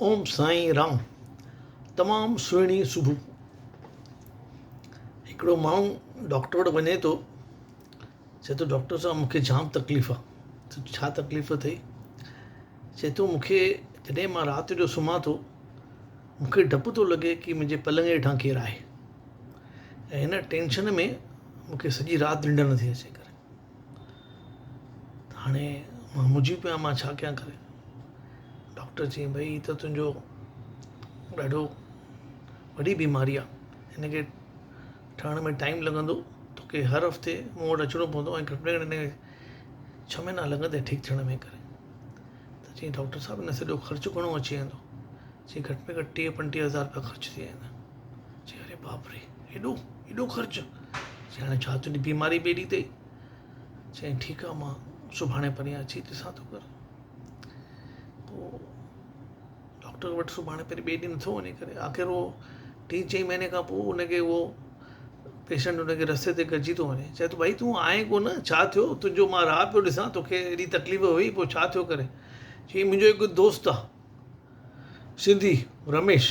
ओम साईं राम। तमामु सुहिणी सुबुह। हिकिड़ो माण्हू डॉक्टर वटि वञे थो, चए थो डॉक्टर साहब मूंखे जाम तकलीफ़ आहे। छा तकलीफ़ अथई? चए थो मूंखे जॾहिं मां राति जो सुम्हां थो मूंखे डपु थो लॻे कि मुंहिंजे पलंग हेठां केरु आहे, ऐं हिन टेंशन में मूंखे सॼी राति निंड नथी अचे करे। हाणे मां मुंझी पियो, मां छा कयां करे। डॉक्टर चई भई ही त तुंहिंजो ॾाढो वॾी बीमारी आहे, हिनखे ठहण में टाइम लॻंदो, तोखे हर हफ़्ते मूं वटि अचिणो पवंदो, ऐं घटि में घटि हिनखे 6 महीना लॻंदे ठीकु थियण में करे। त चई डॉक्टर साहिबु हिन सॼो ख़र्चु घणो अची वेंदो? चई घटि में घटि 30-35 हज़ार रुपया ख़र्चु थी वेंदा। चई अरे बाप रे, हेॾो ख़र्चु? चई हाणे छा तुंहिंजी बीमारी बि एॾी अथई? चई ठीकु आहे, मां सुभाणे परीहं अची ॾिसां थो करे। पोइ डॉक्टर वटि सुभाणे पहिरीं ॿिए ॾींहुं नथो वञे करे, आख़िर उहो 3-4 महीने खां पोइ उनखे उहो पेशेंट उनखे रस्ते ते गॾिजी थो वञे। चए थो भाई तूं आहे कोन, छा थियो तुंहिंजो? मां राह पियो ॾिसां, तोखे एॾी तकलीफ़ हुई, पोइ छा थियो करे? चई मुंहिंजो हिकु दोस्त आहे सिंधी, रमेश,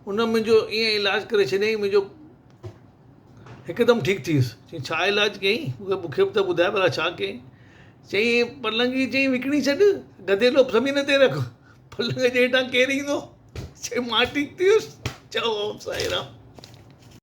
उन मुंहिंजो ईअं इलाजु करे छॾियईं, मुंहिंजो हिकदमि ठीकु थी वियुसि। चई छा इलाजु कयईं? मूंखे बि त ॿुधाए भला छा कयईं? चई पलंग जी चई विकिणी छॾु, गदेलो ज़मीन ते रख, पलंग जे हेठां केरु ईंदो? चई मां ठीकु थी वियुसि। चओ ओम साईं राम।